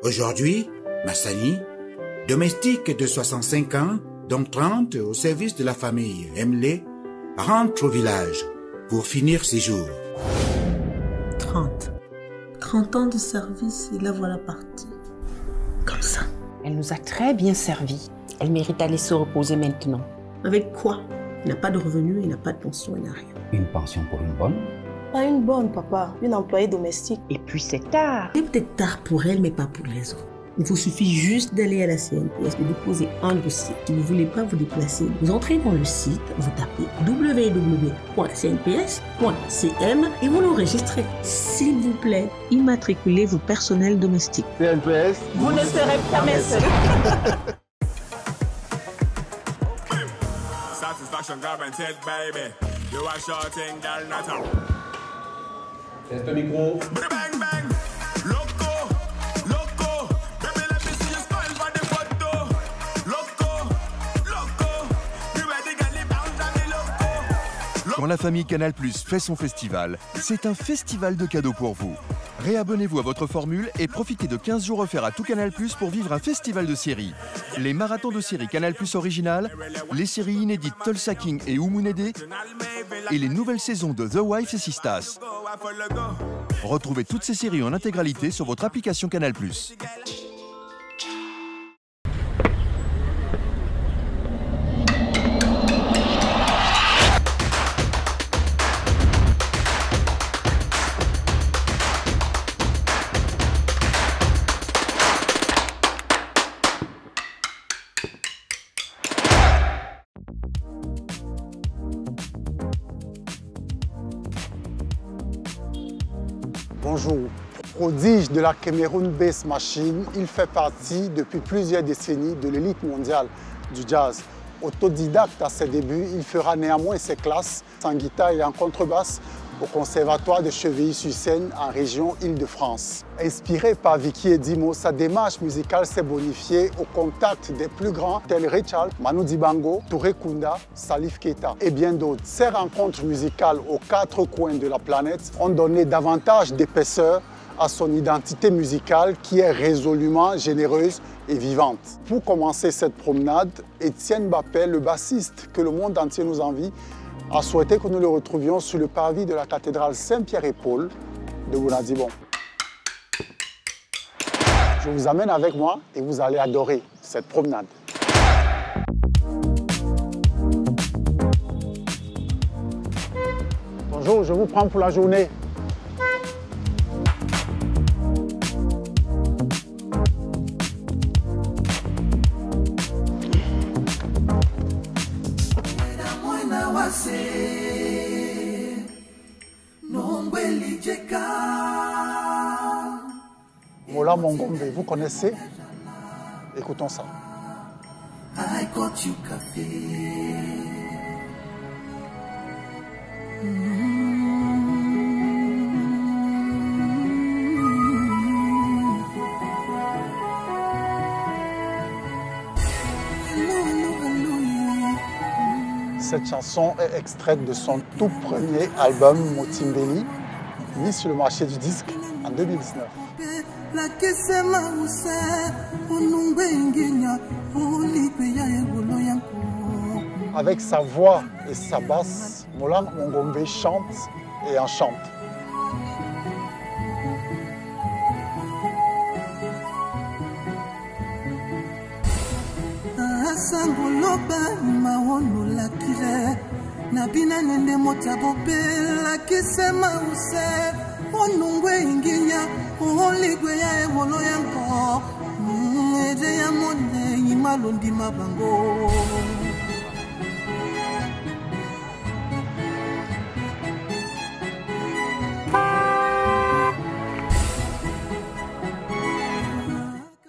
Aujourd'hui, Massani, domestique de 65 ans, dont 30 au service de la famille Emlé, rentre au village pour finir ses jours. 30 ans de service et la voilà partie. Comme ça. Elle nous a très bien servi. Elle mérite d'aller se reposer maintenant. Avec quoi? Il n'a pas de revenus, il n'a pas de pension, il n'a rien. Une pension pour une bonne? Pas une bonne, papa. Une employée domestique. Et puis c'est tard. C'est peut-être tard pour elle, mais pas pour les autres. Il vous suffit juste d'aller à la CNPS, de déposer un dossier. Si vous ne voulez pas vous déplacer, vous entrez dans le site, vous tapez www.cnps.cm et vous l'enregistrez. S'il vous plaît, immatriculez vos personnels domestiques. CNPS, vous ne serez jamais seul. Teste le micro. Quand la famille Canal+ fait son festival, c'est un festival de cadeaux pour vous. Réabonnez-vous à votre formule et profitez de 15 jours offerts à tout Canal+ pour vivre un festival de séries. Les marathons de séries Canal+ originales, les séries inédites Tulsa King et Oumounede et les nouvelles saisons de The Wife et Sistas. Retrouvez toutes ces séries en intégralité sur votre application Canal+. Bonjour. Prodige de la Cameroun Bass Machine, il fait partie depuis plusieurs décennies de l'élite mondiale du jazz. Autodidacte à ses débuts, il fera néanmoins ses classes en guitare et en contrebasse au Conservatoire de Chevilly-sur-Seine en région Île-de-France. Inspiré par Vicky Edimo, sa démarche musicale s'est bonifiée au contact des plus grands tels Richard, Manu Dibango, Touré Kunda, Salif Keita et bien d'autres. Ces rencontres musicales aux quatre coins de la planète ont donné davantage d'épaisseur à son identité musicale qui est résolument généreuse et vivante. Pour commencer cette promenade, Étienne Bappé, le bassiste que le monde entier nous envie, a souhaité que nous le retrouvions sur le parvis de la cathédrale Saint-Pierre-et-Paul de Bonadibon. Je vous amène avec moi et vous allez adorer cette promenade. Bonjour, je vous prends pour la journée. Mola Mongombe, vous connaissez? Écoutons ça. I got you café. Cette chanson est extraite de son tout premier album Motimbeli, mis sur le marché du disque en 2019. Avec sa voix et sa basse, Mola Mongombe chante et enchante.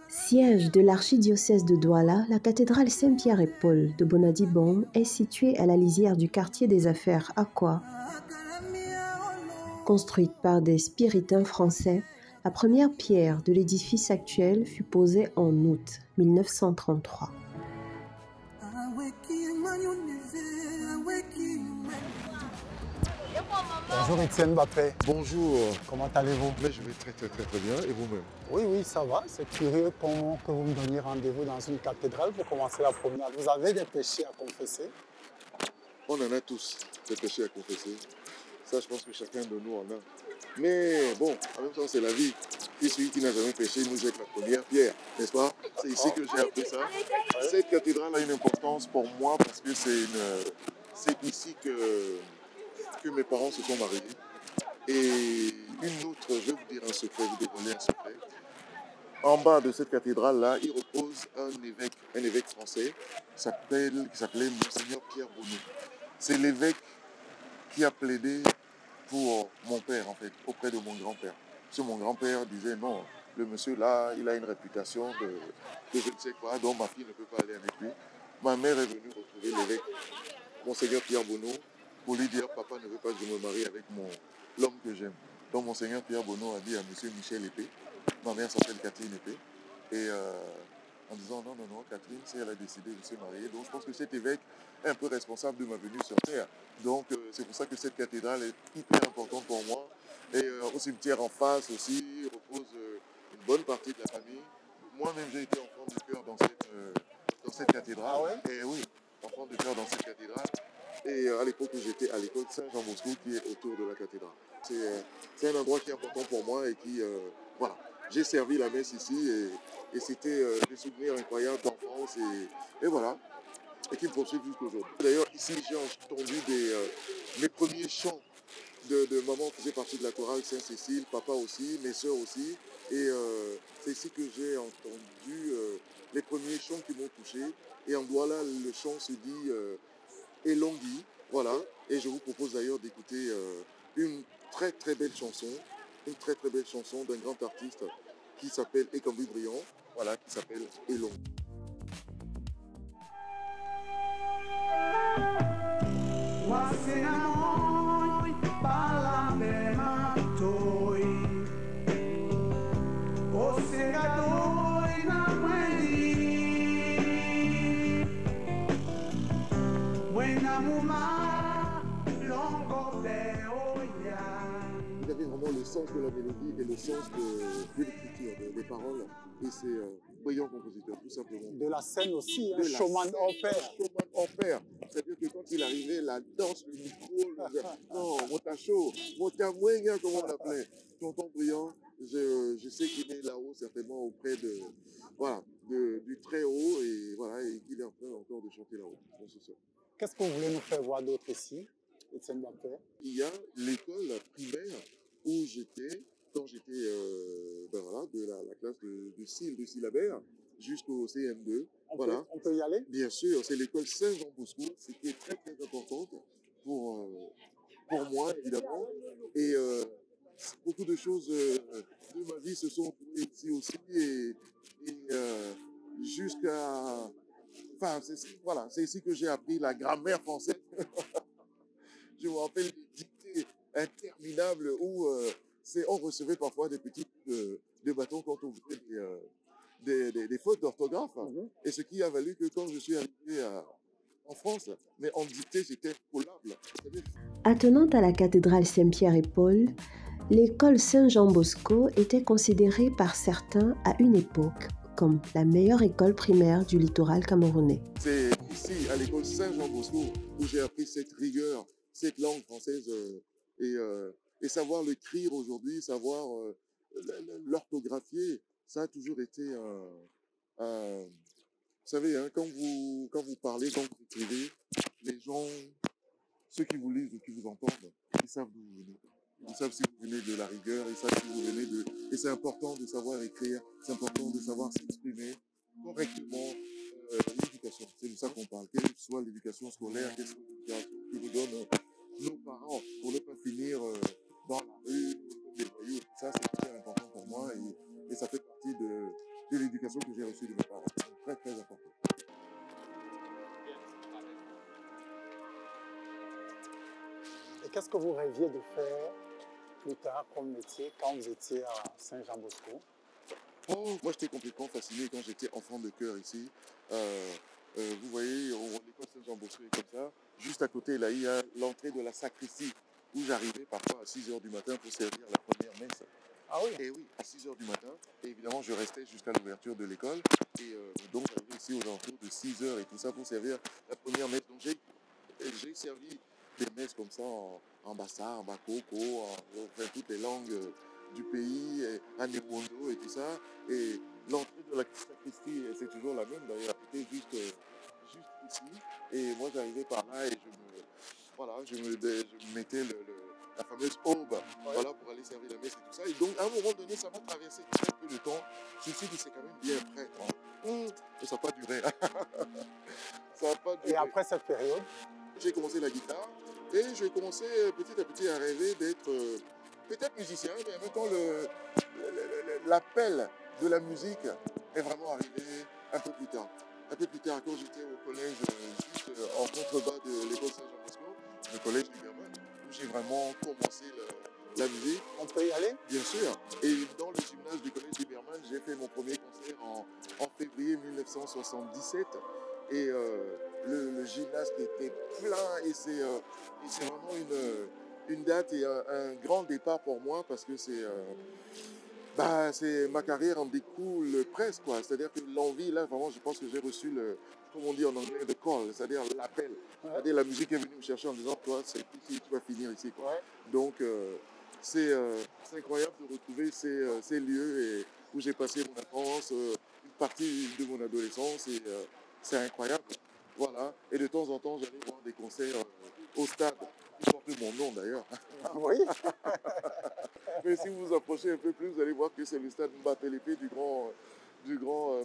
Siège de l'archidiocèse de Douala, la cathédrale Saint-Pierre-et-Paul de Bonadibon est située à la lisière du quartier des affaires Akwa. Construite par des spiritains français, la première pierre de l'édifice actuel fut posée en août 1933. Bonjour Étienne Bappé. Bonjour. Comment allez-vous? Mais je vais très bien. Et vous-même? Oui, ça va. C'est curieux que vous me donniez rendez-vous dans une cathédrale pour commencer la promenade. Vous avez des péchés à confesser? On en a tous des péchés à confesser. Ça, je pense que chacun de nous en a. Mais bon, en même temps, c'est la vie. Qui celui qui n'a jamais péché nous jette la première pierre, n'est-ce pas? C'est ici que j'ai appris ça. Cette cathédrale a une importance pour moi parce que c'est ici que mes parents se sont mariés. Et une autre, je vais vous dire un secret, vous dévoiler un secret. En bas de cette cathédrale-là, il repose un évêque français qui s'appelait Monseigneur Pierre Bonneau. C'est l'évêque qui a plaidé pour mon père, en fait, auprès de mon grand-père. Parce que mon grand-père disait non, le monsieur là, il a une réputation de je ne sais quoi, donc ma fille ne peut pas aller avec lui. Ma mère est venue retrouver l'évêque, Monseigneur Pierre Bonneau, pour lui dire papa ne veut pas que je me marie avec l'homme que j'aime. Donc Monseigneur Pierre Bonneau a dit à monsieur Michel Épée, ma mère s'appelle Catherine Épée, et en disant non, Catherine, si elle a décidé de se marier. Donc je pense que cet évêque est un peu responsable de ma venue sur terre. Donc c'est pour ça que cette cathédrale est hyper importante pour moi. Et au cimetière en face aussi repose une bonne partie de la famille. Moi-même j'ai été enfant de cœur dans cette cathédrale. Ah ouais? Et oui, enfant de cœur dans cette cathédrale. Et à l'époque où j'étais à l'école Saint-Jean-Bosco qui est autour de la cathédrale. C'est un endroit qui est important pour moi et qui, voilà. J'ai servi la messe ici et c'était des souvenirs incroyables d'enfance et voilà, et qui me poursuivent jusqu'aujourd'hui. D'ailleurs, ici, j'ai entendu mes premiers chants de maman qui faisait partie de la chorale Saint-Cécile, papa aussi, mes soeurs aussi. Et c'est ici que j'ai entendu les premiers chants qui m'ont touché. Et en Douala, le chant se dit Elongui, voilà. Et je vous propose d'ailleurs d'écouter une très belle chanson. Une très belle chanson d'un grand artiste qui s'appelle Ekambi Briand, voilà, qui s'appelle Elon. Vous avez vraiment le sens de la mélodie et le sens de l'écriture, des paroles. Et c'est brillant compositeur, tout simplement. De la scène aussi, De showman hors pair. Showman hors pair. C'est-à-dire que quand il arrivait, la danse, le micro, non, Motacho, Motamwenga, comme on l'appelait, tonton brillant, je sais qu'il est là-haut, certainement auprès du très haut, et voilà, et qu'il est en train encore de chanter là-haut. Qu'est-ce que vous voulez nous faire voir d'autre ici, Étienne Bappé? Il y a l'école primaire où j'étais, quand j'étais de la classe de syllabaire jusqu'au CM2. On peut y aller? Bien sûr, c'est l'école Saint-Jean-Bosco, c'était très importante pour moi, évidemment. Et beaucoup de choses de ma vie se sont trouvées ici aussi. Et jusqu'à... Enfin, c'est ici que j'ai appris la grammaire française. Je me rappelle des dictées interminables où on recevait parfois des petits de bâton quand on faisait des fautes d'orthographe. Et ce qui a valu que quand je suis arrivé en France, mais en dictée, j'étais collable. Attenante à la cathédrale Saint-Pierre et Paul, l'école Saint-Jean-Bosco était considérée par certains à une époque comme la meilleure école primaire du littoral camerounais. C'est ici, à l'école Saint-Jean-Bosco, où j'ai appris cette rigueur, cette langue française et savoir l'écrire aujourd'hui, savoir l'orthographier, ça a toujours été vous savez, hein, quand vous parlez, quand vous écrivez, les gens, ceux qui vous lisent ou qui vous entendent, ils savent d'où vous venez. Ils savent si vous venez de la rigueur, ils savent si vous venez de... Et c'est important de savoir écrire, c'est important de savoir s'exprimer correctement. L'éducation, c'est de ça qu'on parle. Quelle soit l'éducation scolaire, quelle soit l'éducation que nous donnent nos parents pour ne pas finir dans la rue comme des voyous. Ça, c'est très important pour moi et ça fait partie de l'éducation que j'ai reçue de mes parents. C'est très important. Et qu'est-ce que vous rêviez de faire plus tard comme métier quand vous étiez à Saint-Jean-Bosco? Moi, j'étais complètement fasciné quand j'étais enfant de cœur ici. Vous voyez, l'école Saint-Jean-Bosco est comme ça. Juste à côté, là, il y a l'entrée de la sacristie où j'arrivais parfois à 6 h du matin pour servir la première messe. Ah oui? Et oui, à 6 h du matin. Et évidemment, je restais jusqu'à l'ouverture de l'école. Et donc, j'arrivais ici aux alentours de 6 h et tout ça pour servir la première messe. Donc, j'ai servi des messes comme ça en Bassa, en Bakoko, enfin, toutes les langues du pays, en Ewondo et tout ça. Et l'entrée de la sacristie, c'est toujours la même d'ailleurs, c'était juste ici. Et moi, j'arrivais par là et je me mettais la fameuse aube, voilà, pour aller servir la messe et tout ça. Et donc, à un moment donné, ça m'a traversé très peu de temps. Je me suis dit, c'est quand même bien prêt. Et ça n'a pas duré. Ça n'a pas duré. Et après cette période, j'ai commencé la guitare et j'ai commencé petit à petit à rêver d'être peut-être musicien, mais en même temps, l'appel de la musique est vraiment arrivé un peu plus tard. Un peu plus tard, quand j'étais au collège, juste en contrebas de l'école Saint-Jean-Bosco, le collège Liberman, où j'ai vraiment commencé la musique. on peut y aller? Bien sûr. Et dans le gymnase du collège Liberman, j'ai fait mon premier concert en février 1977. Et le gymnase était plein et c'est vraiment une date et un grand départ pour moi parce que c'est ma carrière en découle presque, quoi. C'est-à-dire que l'envie, là, vraiment, je pense que j'ai reçu comme on dit en anglais, the call, c'est-à-dire l'appel. Ouais. C'est-à-dire la musique est venue me chercher en disant, toi, c'est ici, tu vas finir ici, quoi. Ouais. Donc, c'est incroyable de retrouver ces lieux où j'ai passé mon enfance, une partie de mon adolescence, et c'est incroyable. Voilà. Et de temps en temps, j'allais voir des concerts au stade, qui portent mon nom d'ailleurs. Oui. Mais si vous vous approchez un peu plus, vous allez voir que c'est le stade Mbappé Lépé du grand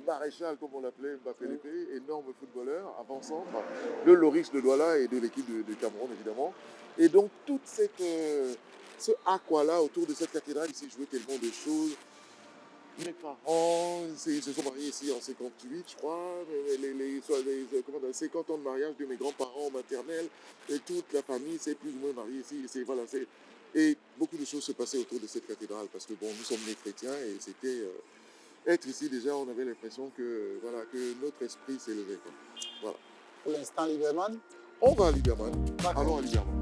maréchal, comme on l'appelait, Mbappé Lépé, énorme footballeur, avant-centre, de Loris de Douala et de l'équipe de Cameroun, évidemment. Et donc, toute ce aqua-là autour de cette cathédrale, il s'est joué tellement de choses. Mes parents, ils se sont mariés ici en 58, je crois, les 50 ans de mariage de mes grands-parents maternels, et toute la famille s'est plus ou moins mariée ici. Et beaucoup de choses se passaient autour de cette cathédrale, parce que bon, nous sommes nés chrétiens, et c'était... être ici, déjà, on avait l'impression que notre esprit s'élevait. Voilà. Pour l'instant, Liberman? On va à Liberman. Allons à Liberman.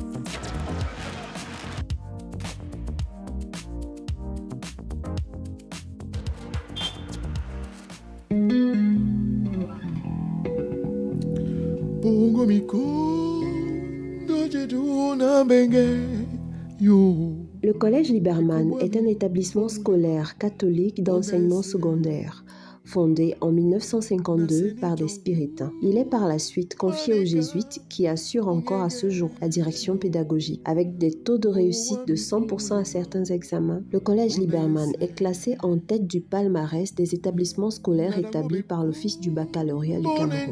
Le collège Liberman est un établissement scolaire catholique d'enseignement secondaire, fondé en 1952 par des spiritains. Il est par la suite confié aux jésuites qui assurent encore à ce jour la direction pédagogique. Avec des taux de réussite de 100% à certains examens, le collège Liberman est classé en tête du palmarès des établissements scolaires établis par l'Office du baccalauréat du Cameroun.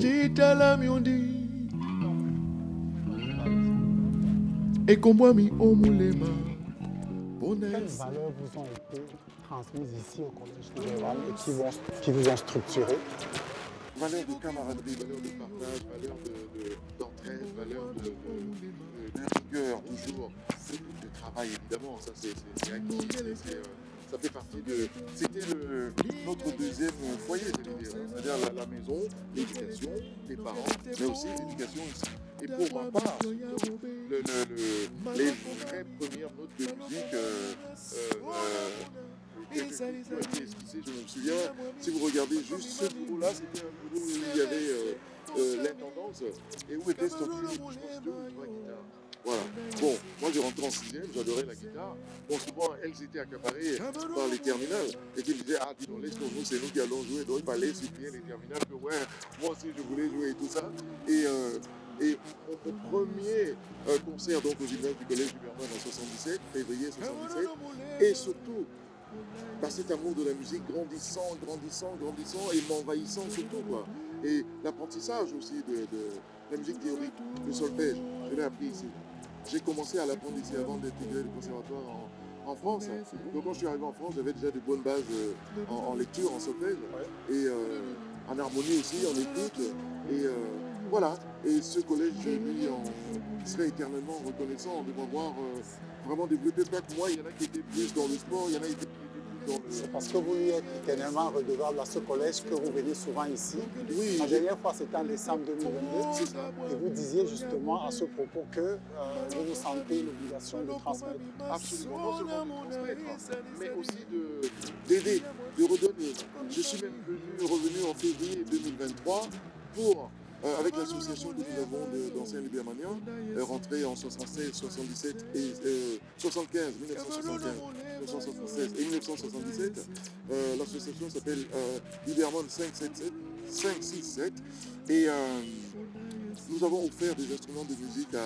Quelles valeurs vous ont été transmises ici au collège Liberman et qui vous ont structuré? Valeurs de camaraderie, valeurs de partage, valeurs d'entraide, valeurs de rigueur, toujours, de travail évidemment, ça c'est acquis, ça fait partie de... C'était notre deuxième foyer, c'est-à-dire la maison, l'éducation, les parents, mais aussi l'éducation ici. Et pour ma part, les vraies premières notes de musique qui ont été esquissées, je me souviens, si vous regardez juste ce bureau-là, c'était un bureau où il y avait l'intendance et où était stocké, je pense, 2 ou 3 guitares. Voilà. Bon, moi j'ai rentré en 6e, j'adorais la guitare. Bon, souvent, elles étaient accaparées par les terminales. Et qu'ils disaient, ah, dis donc, laisse-nous, c'est nous qui allons jouer. Donc, il fallait supplier les terminales que, ouais, moi aussi, je voulais jouer et tout ça. Et mon premier concert, donc, au gymnase du collège Liberman en 77, février 77. Et surtout, cet amour de la musique grandissant et m'envahissant surtout, quoi. Et l'apprentissage aussi de la musique théorique, le solfège, je l'ai appris ici. J'ai commencé à l'apprendre ici avant d'intégrer le conservatoire en France. Donc quand je suis arrivé en France, j'avais déjà de bonnes bases en lecture, en solfège, et en harmonie aussi, en écoute. Et voilà. Et ce collège, lui, serait éternellement reconnaissant de m'avoir vraiment développé. Pas que moi, il y en a qui étaient plus dans le sport, il y en a qui étaient plus dans le... C'est parce que vous lui êtes éternellement redevable à ce collège que vous venez souvent ici. Oui. La dernière fois, c'était en décembre 2022. C'est ça. Et vous disiez justement à ce propos que vous vous sentez l'obligation de transmettre. Absolument, non seulement de transmettre, mais aussi d'aider, de redonner. Je suis même revenu en février 2023 pour, avec l'association que nous avons d'anciens Libéramaniens, rentrés en 76, 77 et 75, 1976 et 1977. L'association s'appelle Libéraman 567 et nous avons offert des instruments de musique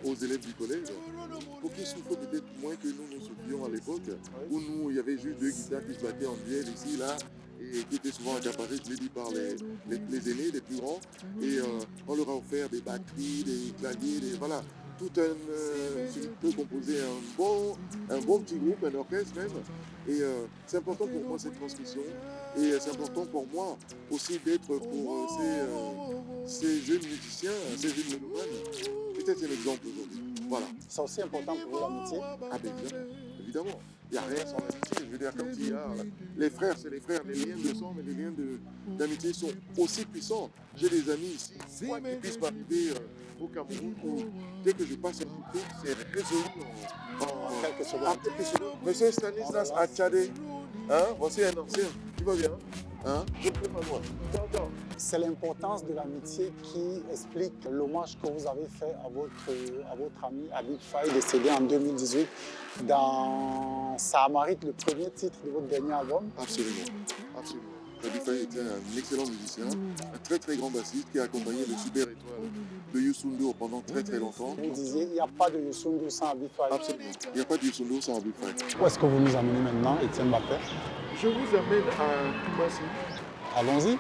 aux élèves du collège pour qu'ils souffrent peut-être moins que nous souffrions à l'époque, où il y avait juste 2 guitares qui se battaient en duel ici, là, et qui étaient souvent accaparées, je l'ai dit, par les aînés, les plus grands. Et on leur a offert des batteries, des claviers, voilà, tout un... peut composer un bon petit groupe, un orchestre même. Et c'est important pour moi cette transmission. Et c'est important pour moi aussi d'être pour ces jeunes musiciens, ces jeunes mélomanes. Peut-être un exemple aujourd'hui. Voilà. C'est aussi important pour vous l'amitié? Ah bien évidemment. Il n'y a rien sans l'amitié. Je veux dire, quand il y a les frères, c'est les frères, les liens de sang, mais les liens d'amitié sont aussi puissants. J'ai des amis ici, quoi qu'ils puissent m'arriver au Cameroun, où dès que je passe un coup de fil, c'est résolu en quelques secondes. Monsieur Stanislas Achadé, voici un ancien, tu vas bien? Je ne peux pas loin. C'est l'importance de l'amitié qui explique l'hommage que vous avez fait à votre ami Habib Faye, décédé en 2018. Ça mérite le premier titre de votre dernier album. Absolument. Habib Faye était un excellent musicien, un très très grand bassiste qui a accompagné le Super Étoile de Youssou N'Dour pendant très très longtemps. Vous disiez, il n'y a pas de Youssou N'Dour sans Habib Faye. Absolument. Il n'y a pas de Youssou N'Dour sans Habib Faye. Où est-ce que vous nous amenez maintenant, Étienne Mbappé? Je vous amène à Koumassi. Allons-y.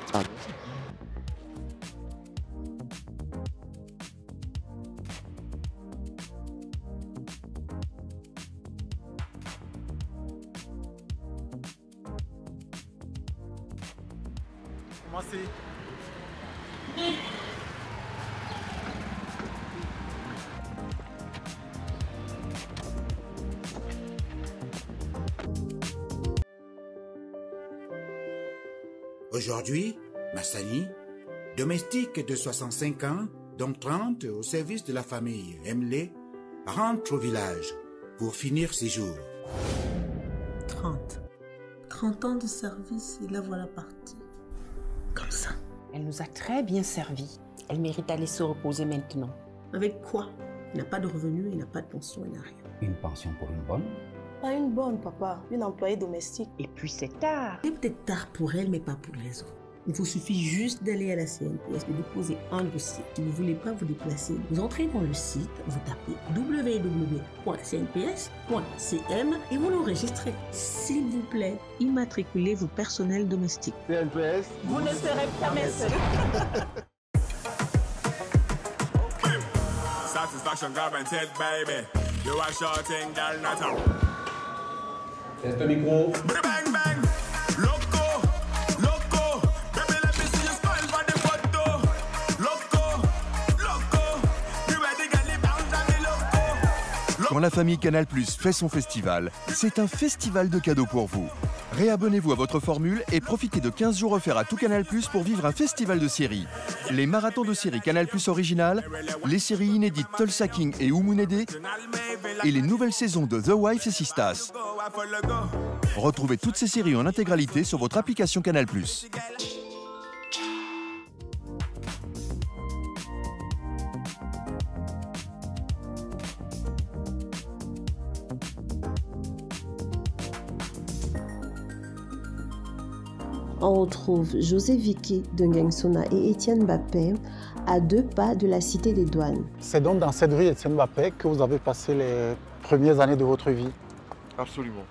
Koumassi. Aujourd'hui, Massani, domestique de 65 ans, dont 30 au service de la famille Emlé, rentre au village pour finir ses jours. 30 ans de service et la voilà partie. Comme ça. Elle nous a très bien servi. Elle mérite d'aller se reposer maintenant. Avec quoi? Il n'a pas de revenus, il n'a pas de pension, il n'a rien. Une pension pour une bonne? Pas une bonne, papa. Une employée domestique. Et puis c'est tard. C'est peut-être tard pour elle, mais pas pour les autres. Il vous suffit juste d'aller à la CNPS, de déposer un dossier. Si vous ne voulez pas vous déplacer, vous entrez dans le site, vous tapez www.cnps.cm et vous l'enregistrez. S'il vous plaît, immatriculez vos personnels domestiques. CNPS, Vous ne serez jamais seul. Satisfaction guaranteed, baby. You are shouting, girl, not out. Teste le micro. Bang, bang. Loco, loco. Baby, let me see you smile for the photo. Loco, loco. You ready, get it bounce and me loco. Quand la famille Canal+ fait son festival, c'est un festival de cadeaux pour vous. Réabonnez-vous à votre formule et profitez de 15 jours offerts à tout Canal+ pour vivre un festival de séries. Les marathons de séries Canal+ originales, les séries inédites Tulsa King et Oumounede et les nouvelles saisons de The Wife et Sistas. Retrouvez toutes ces séries en intégralité sur votre application Canal+. On retrouve José Vicky de Ngangsona et Étienne Mbappé à 2 pas de la cité des douanes. C'est donc dans cette rue Étienne Mbappé que vous avez passé les premières années de votre vie? Absolument.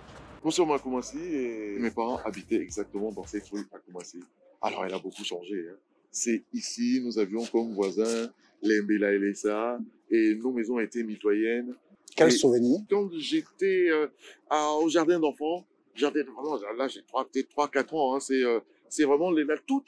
Nous sommes à Koumassi et mes parents habitaient exactement dans cette rue à Koumassi. Alors, elle a beaucoup changé. C'est ici, nous avions comme voisins les Mbela et les Sa, et nos maisons étaient mitoyennes. Quel souvenir? Quand j'étais au jardin d'enfants, là j'ai peut-être 3-4 ans, c'est vraiment la toute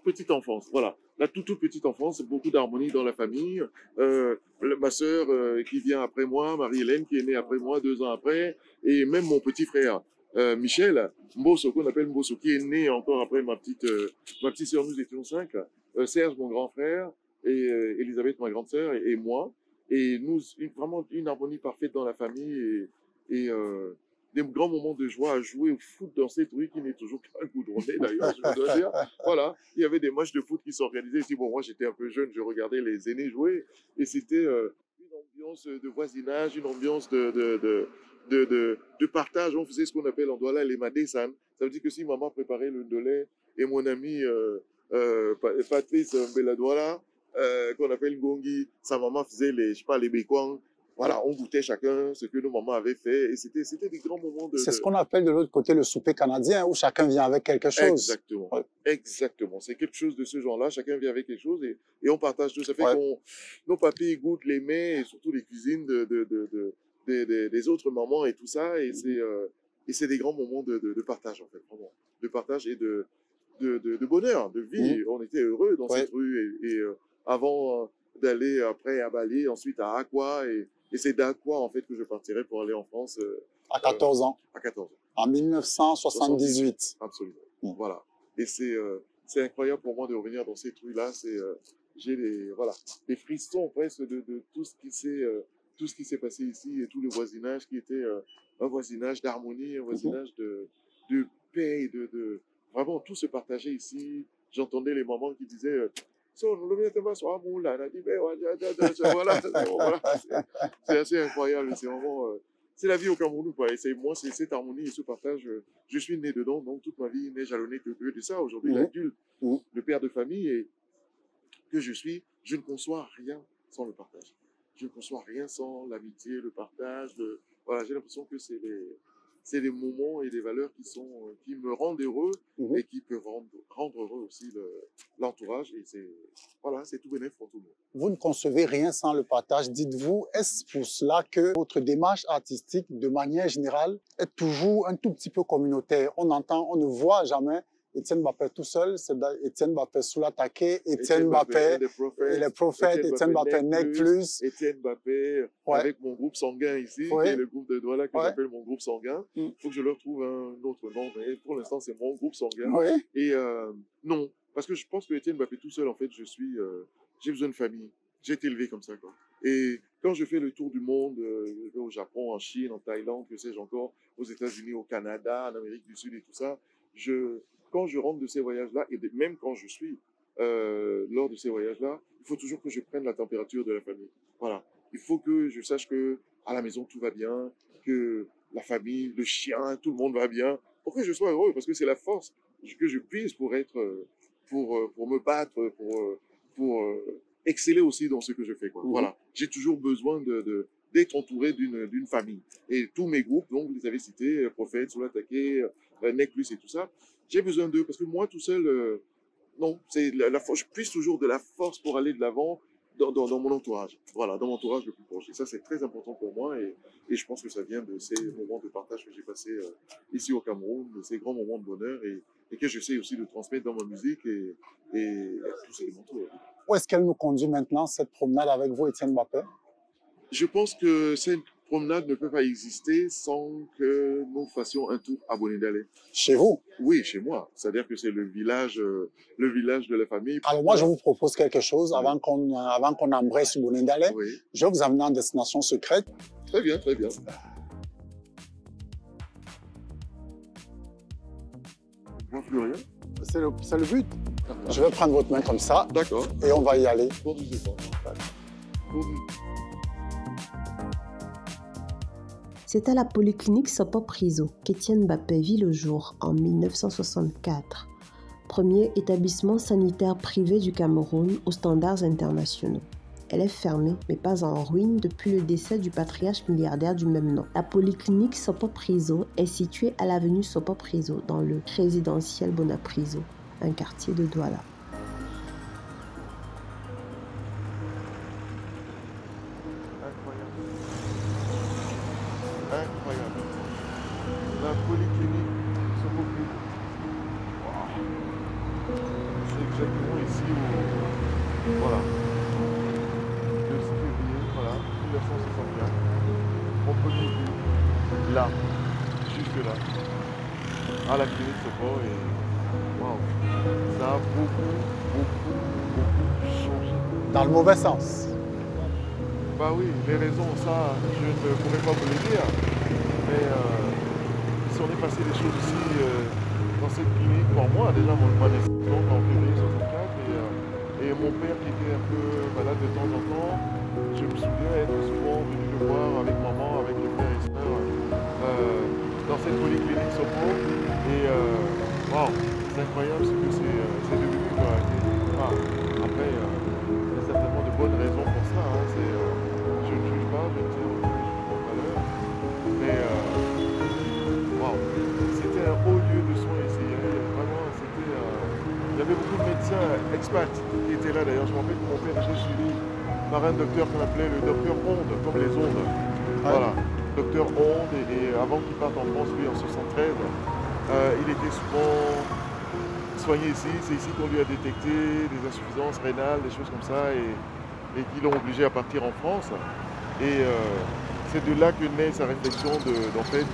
petite enfance. Voilà, la toute petite enfance, beaucoup d'harmonie dans la famille. Ma sœur qui vient après moi, Marie-Hélène qui est née après moi 2 ans après, et même mon petit frère Michel, Mbosso, qu'on appelle Mbosso, qui est né encore après ma petite sœur, nous étions 5, Serge, mon grand frère, et Elisabeth, ma grande sœur, et moi. Et nous, vraiment une harmonie parfaite dans la famille et des grands moments de joie à jouer au foot dans cette rue qui n'est toujours pas goudronnée d'ailleurs, je dois dire. Voilà, il y avait des matchs de foot qui s'organisaient ici. Bon, moi j'étais un peu jeune, je regardais les aînés jouer et c'était une ambiance de voisinage, une ambiance de partage. On faisait ce qu'on appelle en Douala les Madesan. Ça veut dire que si maman préparait le ndolé et mon ami Patrice Beladouala, qu'on appelle Gongi, sa maman faisait les békwang. Voilà, on goûtait chacun ce que nos mamans avaient fait et c'était des grands moments de... C'est ce qu'on appelle de l'autre côté le souper canadien où chacun vient avec quelque chose. Exactement, exactement. C'est quelque chose de ce genre-là, chacun vient avec quelque chose et on partage tout. Ça fait nos papis goûtent les mets et surtout les cuisines des autres mamans et tout ça et c'est des grands moments de partage en fait, vraiment. De partage et de bonheur, de vie. On était heureux dans cette rue et avant d'aller après à Bali, ensuite à Aqua et c'est d'Aqua, en fait, que je partirai pour aller en France. À 14 ans. À 14 ans. En 1978. Absolument. Voilà. Et c'est incroyable pour moi de revenir dans cette rue-là. J'ai des frissons presque de tout ce qui s'est passé ici et tout le voisinage qui était un voisinage d'harmonie, un voisinage de paix, vraiment tout se partageait ici. J'entendais les mamans qui disaient voilà, c'est assez incroyable, c'est vraiment c'est la vie au Cameroun quoi. Et c'est cette harmonie et ce partage, je suis né dedans, donc toute ma vie n'est jalonnée que de ça. Aujourd'hui, l'adulte, le père de famille et que je suis, je ne conçois rien sans le partage. Je ne conçois rien sans l'amitié, le partage. Voilà, j'ai l'impression que c'est des moments et des valeurs qui me rendent heureux et qui peuvent rendre heureux aussi l'entourage. Et c'est tout bénéfice pour tout le monde. Vous ne concevez rien sans le partage. Dites-vous, est-ce pour cela que votre démarche artistique, de manière générale, est toujours un tout petit peu communautaire? On ne voit jamais Etienne Mbappé tout seul, c'est Etienne Mbappé Soula Take, Etienne Mbappé les prophètes, Etienne Mbappé Nec Plus. Etienne Mbappé avec mon groupe sanguin ici, qui est le groupe de Douala que j'appelle mon groupe sanguin. Il faut que je leur trouve un autre nom, mais pour l'instant c'est mon groupe sanguin. Et non, parce que je pense que Etienne Mbappé tout seul, en fait, j'ai besoin de famille. J'ai été élevé comme ça, quoi. Et quand je fais le tour du monde, je vais au Japon, en Chine, en Thaïlande, que sais-je encore, aux États-Unis, au Canada, en Amérique du Sud et tout ça, quand je rentre de ces voyages-là, et même quand je suis lors de ces voyages-là, il faut toujours que je prenne la température de la famille. Voilà. Il faut que je sache que à la maison tout va bien, que la famille, le chien, tout le monde va bien, pour que je sois heureux, parce que c'est la force que je puisse pour me battre, pour exceller aussi dans ce que je fais, quoi. Voilà. J'ai toujours besoin d'être entouré d'une famille. Et tous mes groupes, donc vous les avez cités, Prophète, Soula Take, Nec Plus et tout ça, j'ai besoin d'eux parce que moi tout seul, non, c'est je puise toujours de la force pour aller de l'avant dans mon entourage. Voilà, dans mon entourage le plus proche. Et ça, c'est très important pour moi et je pense que ça vient de ces moments de partage que j'ai passés ici au Cameroun, de ces grands moments de bonheur et que j'essaie aussi de transmettre dans ma musique et à tous ceux qui m'entourent. Où est-ce qu'elle nous conduit maintenant, cette promenade avec vous, Etienne Mbappé? Je pense que cette promenade ne peut pas exister sans que nous fassions un tour à Bonendale. Chez vous? Oui, chez moi. C'est-à-dire que c'est le village de la famille. Alors moi, je vous propose quelque chose avant qu'on embrasse Bonendale. Je vais vous amener en destination secrète. Très bien, très bien. Je ne vois plus rien. C'est le but. Je vais prendre votre main comme ça. D'accord. Et on va y aller. C'est à la polyclinique Sopop Riso qu'Etienne Mbappé vit le jour en 1964. Premier établissement sanitaire privé du Cameroun aux standards internationaux. Elle est fermée, mais pas en ruine, depuis le décès du patriarche milliardaire du même nom. La polyclinique Sopop Riso est située à l'avenue Sopop Riso, dans le résidentiel Bonapriso, un quartier de Douala. Incroyable. La polyclinique Sopop Riso. Wow. C'est exactement ici où... Voilà. Le 6 février, voilà, 1964. Mon premier but, là, juste là. à la clinique Sopor et waouh, ça a beaucoup changé. Dans le mauvais sens. Bah oui, les raisons, ça, je ne pourrais pas vous le dire, mais si on est passé des choses ici dans cette clinique, pour moi, déjà, moi, naissance en février 64, et mon père qui était un peu malade de temps en temps, je me souviens être souvent venu le voir avec maman, avec les frères et sœurs, dans cette polyclinique Sopor, et waouh, c'est incroyable ce que c'est devenu, quoi. Après, il y a certainement de bonnes raisons pour ça, hein, je ne juge pas, je ne tiens aucun jugement de valeur, mais waouh, c'était un haut lieu de soins ici, hein, vraiment, il y avait beaucoup de médecins expats qui étaient là d'ailleurs. Je me rappelle que mon père était suivi par un docteur qu'on appelait le docteur Onde, comme les ondes. Voilà, docteur Onde, et avant qu'il parte en France, lui en 73, il était souvent soigné ici. C'est ici qu'on lui a détecté des insuffisances rénales, des choses comme ça, et qui l'ont obligé à partir en France. Et c'est de là que naît sa réflexion d'en fait,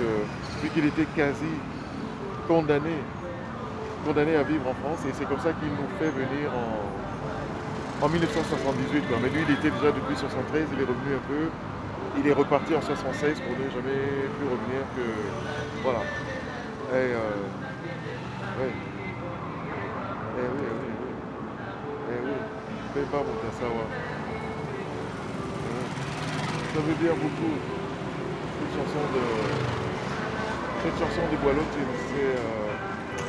vu qu'il était quasi condamné à vivre en France, et c'est comme ça qu'il nous fait venir en 1978. Quoi. Mais lui, il était déjà depuis 73, il est revenu un peu, il est reparti en 76 pour ne jamais plus revenir que... Voilà. Et ouais. Eh oui. Mais pas mon Tassawa. Ça veut dire beaucoup. Cette chanson de Boileau,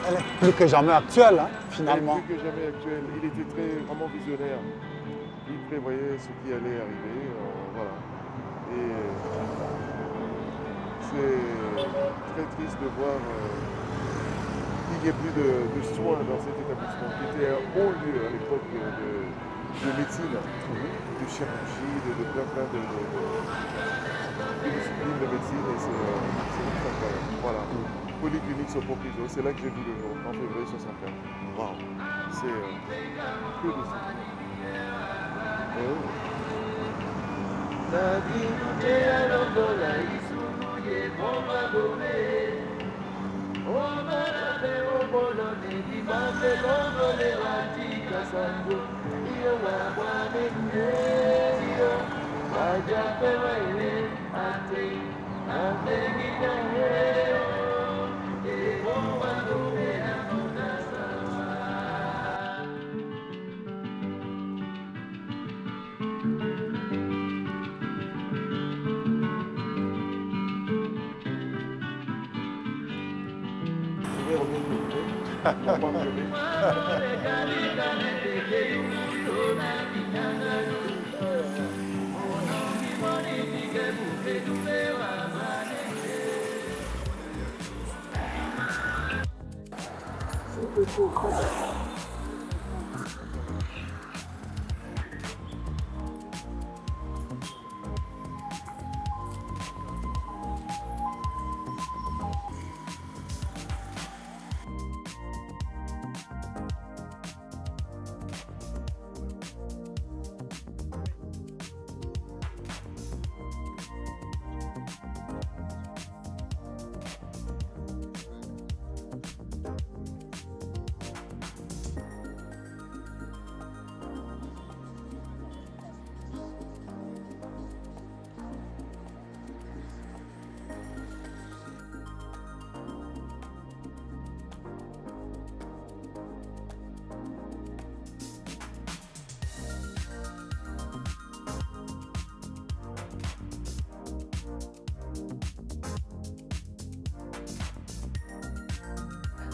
elle est plus que jamais actuelle, hein, finalement. Elle est plus que jamais actuelle. Il était vraiment visionnaire. Il prévoyait ce qui allait arriver. Voilà. Et c'est très triste de voir qu'il n'y ait plus de soins dans cet établissement, qui était un haut lieu à l'époque de médecine, de chirurgie, de plein de disciplines de médecine, et c'est incroyable. Voilà. Polyclinique Sopor Priso, c'est là que j'ai vu le jour, en février 64. Waouh, c'est que de ça.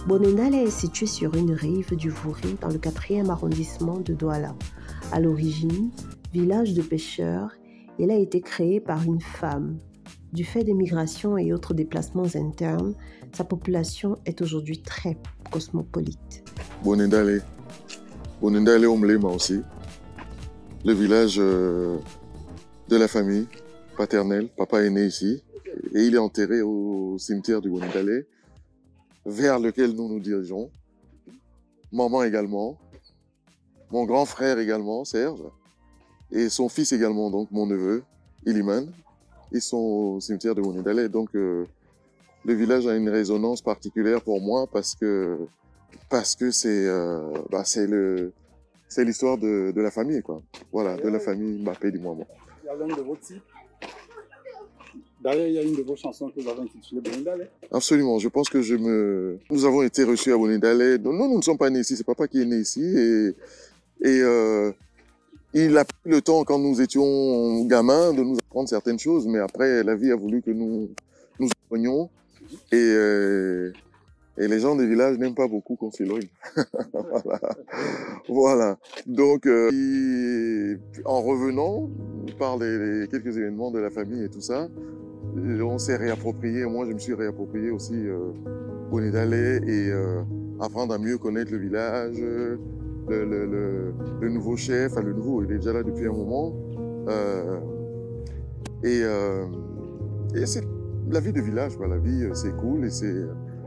Bonendale est situé sur une rive du Vouri dans le 4e arrondissement de Douala. À l'origine, village de pêcheurs, il a été créé par une femme. Du fait des migrations et autres déplacements internes, sa population est aujourd'hui très cosmopolite. Bonendale Omlema aussi, le village de la famille paternelle. Papa est né ici et il est enterré au cimetière du Bonendale, vers lequel nous nous dirigeons. Maman également, mon grand frère également, Serge, et son fils également, donc mon neveu, Iliman. Ils sont au cimetière de Bonendale. Donc le village a une résonance particulière pour moi parce que c'est l'histoire de la famille, quoi. Voilà, de la famille Mbappé du moment. Il y a l'un de vos titres. D'ailleurs, il y a une de vos chansons que vous avez intitulée Bonindale. Absolument, je pense que nous avons été reçus à Bonindale. Nous ne sommes pas nés ici, c'est papa qui est né ici. Et il a pris le temps, quand nous étions gamins, de nous apprendre certaines choses. Mais après, la vie a voulu que nous éloignions. Et les gens des villages n'aiment pas beaucoup qu'on s'éloigne. Voilà. Donc, en revenant, par les quelques événements de la famille et tout ça, on s'est réapproprié. Moi, je me suis réapproprié aussi Bonindale et apprendre à mieux connaître le village, le nouveau chef, le nouveau, il est déjà là depuis un moment. Et c'est la vie de village, quoi. La vie, c'est cool et c'est...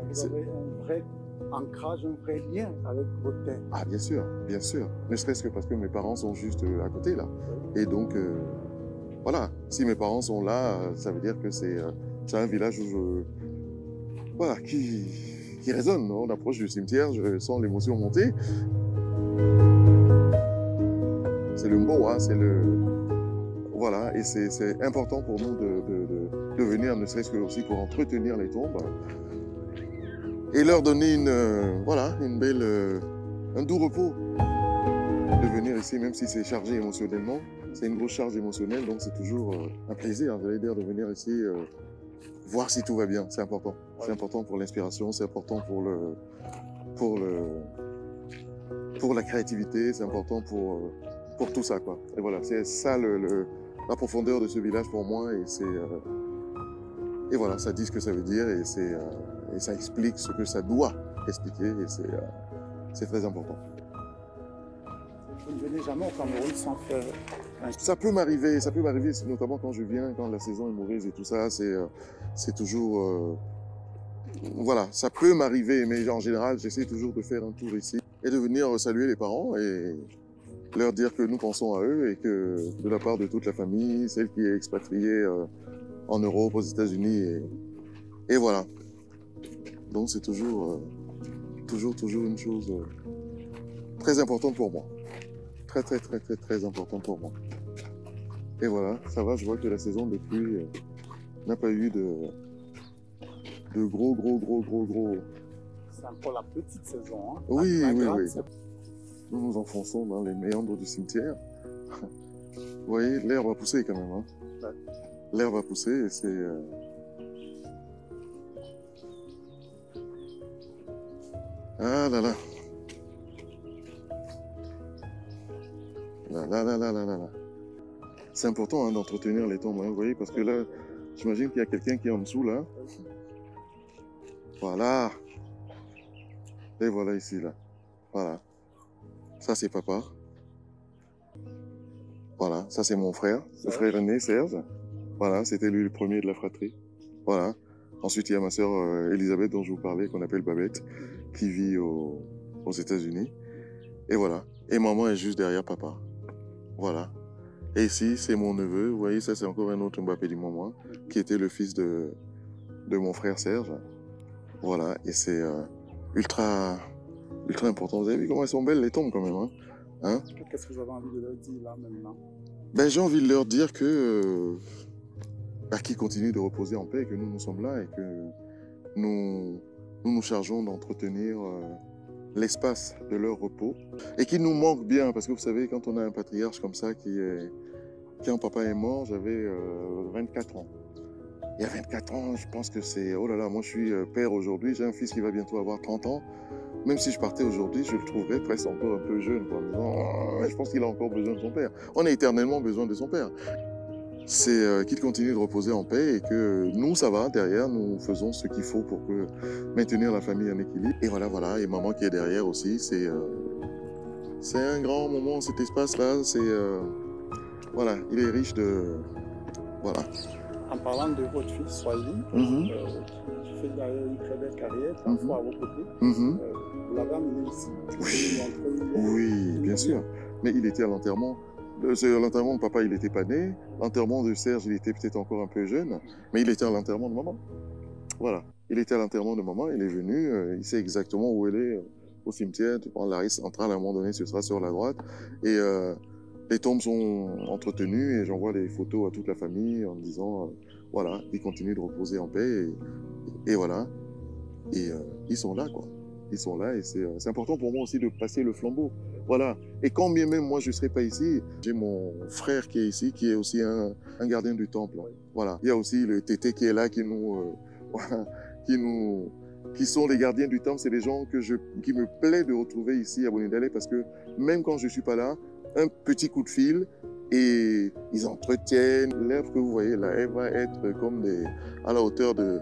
Vous avez un vrai ancrage, un vrai lien avec votre terre. Ah, bien sûr, bien sûr. Ne serait-ce que parce que mes parents sont juste à côté, là. Et donc, voilà, si mes parents sont là, ça veut dire que c'est un village où voilà, qui résonne. On approche du cimetière, je sens l'émotion monter. C'est le mot, hein, c'est le... Voilà, et c'est important pour nous de venir, ne serait-ce que aussi pour entretenir les tombes et leur donner une belle, un doux repos. De venir ici, même si c'est chargé émotionnellement, c'est une grosse charge émotionnelle, donc c'est toujours un plaisir, j'allais dire, de venir ici voir si tout va bien. C'est important. C'est important pour l'inspiration, c'est important pour la créativité, c'est important pour tout ça, quoi. Et voilà, c'est ça la profondeur de ce village pour moi, et voilà, ça dit ce que ça veut dire, et ça explique ce que ça doit expliquer, et c'est très important. Vous ne venez jamais au Cameroun sans faire Ça peut m'arriver, notamment quand je viens, quand la saison est mauvaise et tout ça, c'est toujours... voilà, ça peut m'arriver, mais en général, j'essaie toujours de faire un tour ici et de venir saluer les parents et leur dire que nous pensons à eux et que de la part de toute la famille, celle qui est expatriée en Europe, aux États-Unis, et voilà. Donc c'est toujours une chose très importante pour moi. Très, très, très, très, très importante pour moi. Et voilà, ça va, je vois que la saison de pluie n'a pas eu de gros... C'est encore la petite saison, hein? Oui. Nous nous enfonçons dans les méandres du cimetière. Vous voyez, l'herbe va pousser quand même, hein? Ouais. L'herbe va pousser et c'est... Ah là là. Là. C'est important, hein, d'entretenir les tombes, hein, vous voyez, parce que là, j'imagine qu'il y a quelqu'un qui est en dessous, là. Voilà. Et voilà ici, là. Voilà. Ça, c'est papa. Voilà, ça, c'est mon frère, le frère aîné, Serge. Voilà, c'était lui le premier de la fratrie. Voilà. Ensuite, il y a ma sœur Elisabeth, dont je vous parlais, qu'on appelle Babette, qui vit aux États-Unis. Et voilà. Et maman est juste derrière papa. Voilà. Et ici, c'est mon neveu. Vous voyez, ça, c'est encore un autre Mbappé du moment, qui était le fils de mon frère Serge. Voilà. Et c'est ultra important. Vous avez vu comment elles sont belles, les tombes, quand même, hein? Qu'est-ce que vous avez envie de leur dire, là, maintenant? Ben, j'ai envie de leur dire que... qu'ils continuent de reposer en paix, que nous sommes là et que nous chargeons d'entretenir l'espace de leur repos et qui nous manque bien, parce que vous savez, quand on a un patriarche comme ça quand papa est mort, j'avais 24 ans. Et à 24 ans, je pense que c'est... Oh là là, moi je suis père aujourd'hui, j'ai un fils qui va bientôt avoir 30 ans. Même si je partais aujourd'hui, je le trouverais presque encore un peu jeune, quoi, en disant, oh, je pense qu'il a encore besoin de son père. On a éternellement besoin de son père. C'est qu'il continue de reposer en paix et que nous, ça va, derrière, nous faisons ce qu'il faut pour maintenir la famille en équilibre. Et voilà, et maman qui est derrière aussi, c'est un grand moment, cet espace-là, voilà, il est riche de... Voilà. En parlant de votre fils, Swahili, qui fait d'ailleurs une très belle carrière, parfois à vos côtés, vous l'avez amené ici. Oui, bien sûr. Mais il était à l'enterrement. L'enterrement de papa, il n'était pas né. L'enterrement de Serge, il était peut-être encore un peu jeune. Mais il était à l'enterrement de maman. Voilà. Il était à l'enterrement de maman, il est venu, il sait exactement où elle est, au cimetière. Tu prends la rue centrale, à un moment donné, ce sera sur la droite. Et les tombes sont entretenues et j'envoie des photos à toute la famille en me disant, voilà, ils continuent de reposer en paix. Et voilà. Et ils sont là, quoi. Ils sont là et c'est important pour moi aussi de passer le flambeau. Voilà. Et quand bien même moi je ne serai pas ici, j'ai mon frère qui est ici, qui est aussi un gardien du temple. Voilà. Il y a aussi le Tété qui est là, qui sont les gardiens du temple. C'est des gens qui me plaît de retrouver ici à Bonidale parce que même quand je ne suis pas là, un petit coup de fil et ils entretiennent. L'œuvre que vous voyez là, elle va être comme à la hauteur de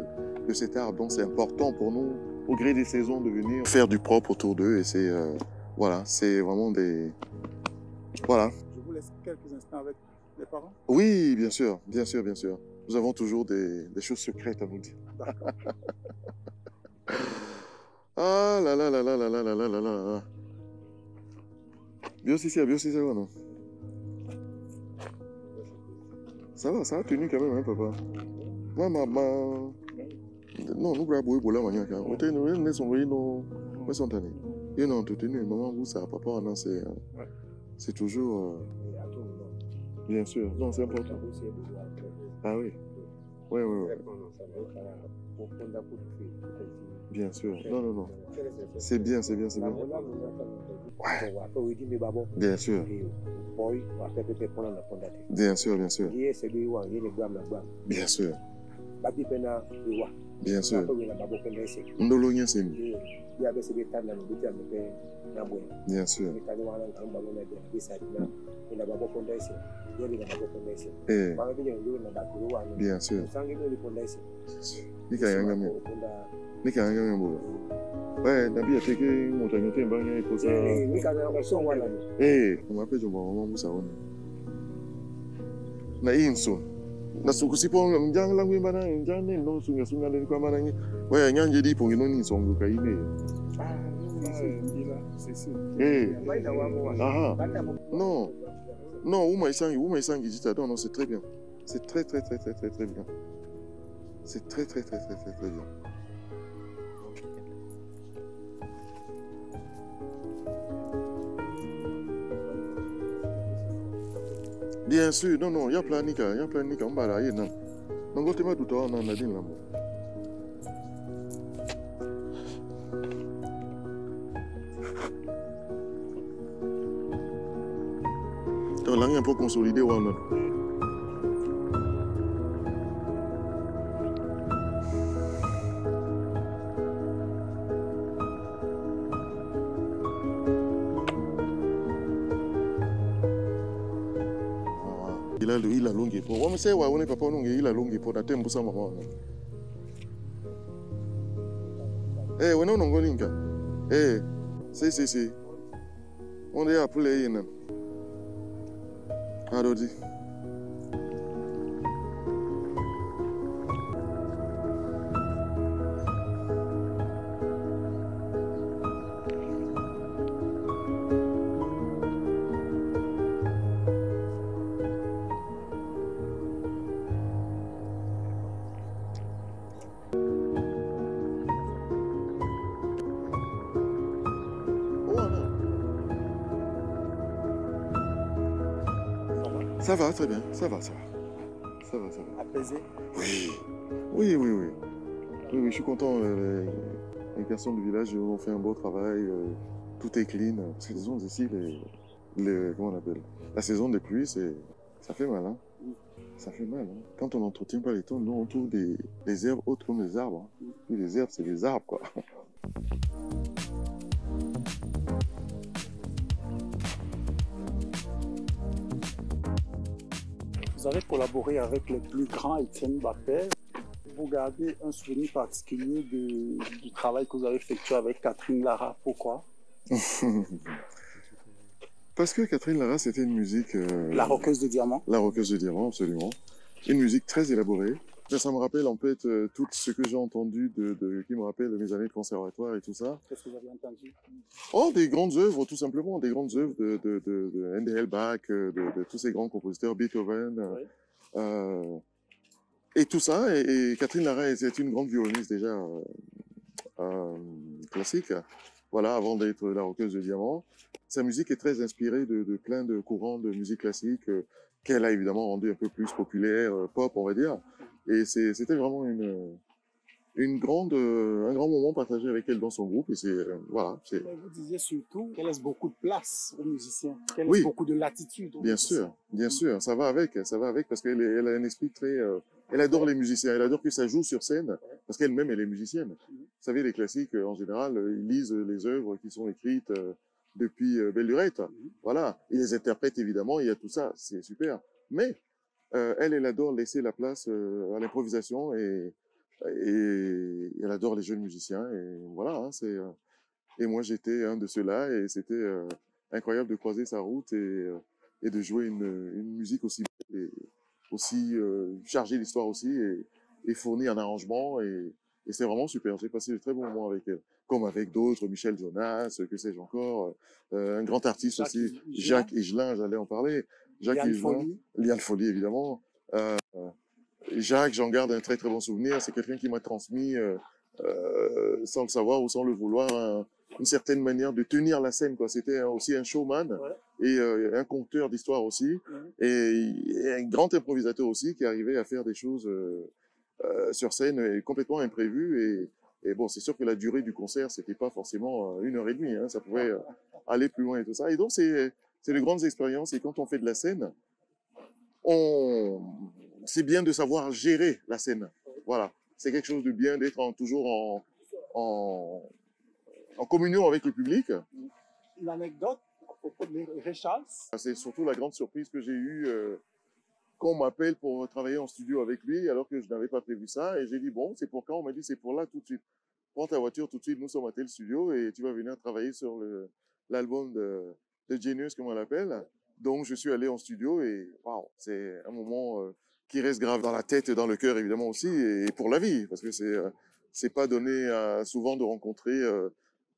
cet arbre. Donc c'est important pour nous, au gré des saisons, de venir faire du propre autour d'eux. Et c'est voilà, c'est vraiment des... Voilà. Je vous laisse quelques instants avec les parents. Oui, bien sûr, bien sûr, bien sûr. Nous avons toujours des choses secrètes à vous dire. Ah là là là là là là là là là là. Bien si c'est non. Ça a tenu quand même, hein, papa. Moi, maman... Non, nous grabons pour la manière. On était nous sont venus nous sont allés. Et non, entretenu, maman, vous ça, papa, non, c'est toujours. Bien sûr, non, c'est important. Ah oui. Oui. Bien sûr. Non. C'est bien. Ouais. Bien sûr. Bien sûr. Bien sûr. Bien sûr. Ndolo Nyasemi. Bien sûr. Bien sûr. Ouais, Nabi a fait que mon tagnoté est bagné pour ça. On m'appelle Jomba Maman Moussa. Na inso. Na sukusipo njang langwe bana njang ne no sunga le kwa bana ni. Ouais, nyanje di pour no ni songo ka ine. C'est. Non, Ouma Isangi Jita, non, c'est très bien. C'est très bien. C'est très bien. Bien sûr, non, il y a plein de nika, on va là, non. Donc, on va tout le temps, on a dit là. Donc, là, il y a un peu consolidé, ouais, non. Il a longue pour. On sait on est papa non il a longue pour dater mbusa maman. On non ngolinga. Si. On est appelé ina. Arodi. Ça va, très bien. Ça va. Apaisé? Oui, je suis content. Les personnes du village ont fait un beau travail. Tout est clean. Parce que disons ici, comment on appelle? La saison des pluies, ça fait mal. Hein? Ça fait mal. Hein? Quand on n'entretient pas les tons, nous on trouve des herbes autres comme les arbres. Hein? Puis les herbes, c'est des arbres, quoi. Vous avez collaboré avec les plus grands Etienne Mbappé. Vous gardez un souvenir particulier du travail que vous avez effectué avec Catherine Lara. Pourquoi? Parce que Catherine Lara, c'était une musique... La roqueuse de diamant. La roqueuse de diamant, absolument. Une musique très élaborée. Ça me rappelle en fait tout ce que j'ai entendu qui me rappelle mes années de conservatoire et tout ça. Qu'est-ce que vous avez entendu? Oh, des grandes œuvres, tout simplement, des grandes œuvres de Handel, Bach, de tous ces grands compositeurs, Beethoven. Oui. Et tout ça, et Catherine Lara est une grande violoniste déjà classique, voilà, avant d'être la rockeuse de diamant. Sa musique est très inspirée de plein de courants de musique classique qu'elle a évidemment rendu un peu plus populaire, pop, on va dire. Et c'était vraiment un grand moment partagé avec elle dans son groupe. Et voilà. Vous disiez surtout qu'elle laisse beaucoup de place aux musiciens, qu'elle Oui. laisse beaucoup de latitude aux musiciens. Bien sûr, ça va avec parce qu'elle a un esprit très... elle adore les musiciens, elle adore que ça joue sur scène, parce qu'elle-même, elle est musicienne. Vous savez, les classiques, en général, ils lisent les œuvres qui sont écrites depuis belle lurette. Voilà, ils les interprètent évidemment, il y a tout ça, c'est super. Mais elle adore laisser la place à l'improvisation et elle adore les jeunes musiciens. Et voilà, hein, et moi, j'étais un de ceux-là et c'était incroyable de croiser sa route et de jouer une musique aussi belle et aussi chargée d'histoire aussi et fournie en arrangement. Et c'est vraiment super. J'ai passé de très bons moments avec elle, comme avec d'autres, Michel Jonas, que sais-je encore, un grand artiste aussi, Jacques Higelin, j'allais en parler. Jacques Higelin, Liane Folly, évidemment. Jacques, j'en garde un très très bon souvenir. C'est quelqu'un qui m'a transmis, sans le savoir ou sans le vouloir, une certaine manière de tenir la scène, quoi. C'était aussi un showman et un conteur d'histoire aussi et un grand improvisateur aussi qui arrivait à faire des choses sur scène complètement imprévues et bon, c'est sûr que la durée du concert, c'était pas forcément 1h30, hein, ça pouvait aller plus loin et tout ça. Et donc, c'est de grandes expériences et quand on fait de la scène, c'est bien de savoir gérer la scène. Voilà. C'est quelque chose de bien d'être toujours en communion avec le public. Une anecdote à propos de Ray Charles. C'est surtout la grande surprise que j'ai eue qu'on m'appelle pour travailler en studio avec lui alors que je n'avais pas prévu ça. Et j'ai dit, bon, c'est pour quand? On m'a dit, c'est pour là tout de suite. Prends ta voiture tout de suite, nous sommes à tel studio et tu vas venir travailler sur l'album de Genius, comme on l'appelle. Donc, je suis allé en studio et waouh, c'est un moment qui reste grave dans la tête et dans le cœur, évidemment aussi, et pour la vie, parce que c'est pas donné souvent de rencontrer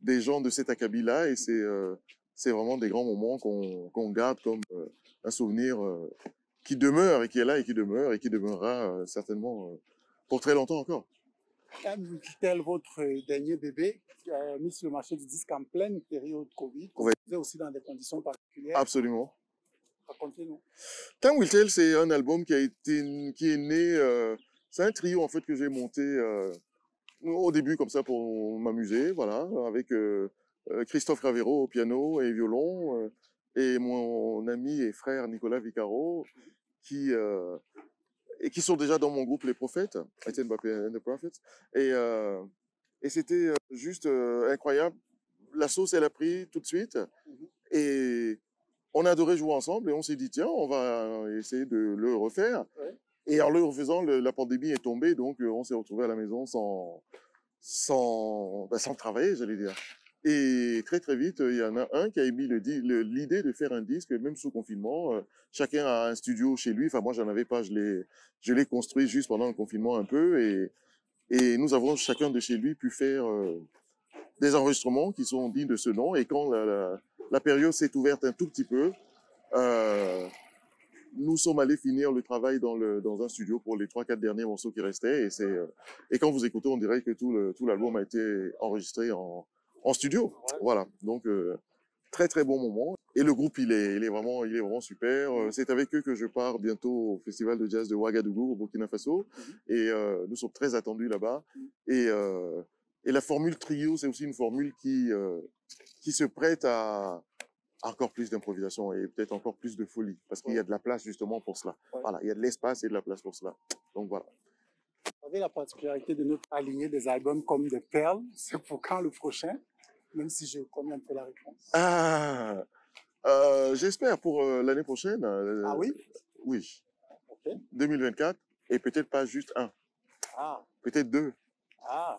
des gens de cet acabit-là et c'est vraiment des grands moments qu'on garde comme un souvenir qui demeure et qui est là et qui demeure et qui demeurera certainement pour très longtemps encore. Tel votre dernier bébé qui a mis sur le marché du disque en pleine période Covid, vous faisiez aussi dans des conditions particulières. Absolument. Racontez-nous. Time Will Tell, c'est un album qui est né, c'est un trio en fait que j'ai monté au début comme ça pour m'amuser, voilà, avec Christophe Ravero au piano et violon et mon ami et frère Nicolas Vicaro qui sont déjà dans mon groupe Les Prophètes, Etienne Mbappé and the Prophets, et c'était juste incroyable. La sauce elle a pris tout de suite et on a adoré jouer ensemble et on s'est dit tiens on va essayer de le refaire. Et en le refaisant, la pandémie est tombée, donc on s'est retrouvé à la maison sans travailler, j'allais dire. Et très très vite, il y en a un qui a émis l'idée de faire un disque, même sous confinement. Chacun a un studio chez lui. Enfin, moi, j'en avais pas. Je l'ai construit juste pendant le confinement un peu. Et nous avons chacun de chez lui pu faire des enregistrements qui sont dignes de ce nom. Et quand la période s'est ouverte un tout petit peu, nous sommes allés finir le travail dans un studio pour les 3-4 derniers morceaux qui restaient. Et quand vous écoutez, on dirait que tout l'album a été enregistré en studio. Voilà. Donc, très, très bon moment. Et le groupe, il est vraiment super. C'est avec eux que je pars bientôt au Festival de Jazz de Ouagadougou, au Burkina Faso. Et nous sommes très attendus là-bas. Et la formule trio, c'est aussi une formule qui se prête à encore plus d'improvisation et peut-être encore plus de folie. Parce qu'il y a de la place justement pour cela. Voilà. Il y a de l'espace et de la place pour cela. Donc, voilà. Vous avez la particularité de nous aligner des albums comme des perles. C'est pour quand le prochain? Même si je connais un peu la réponse. J'espère pour l'année prochaine. Ah oui? Oui. Okay. 2024. Et peut-être pas juste un. Peut-être 2.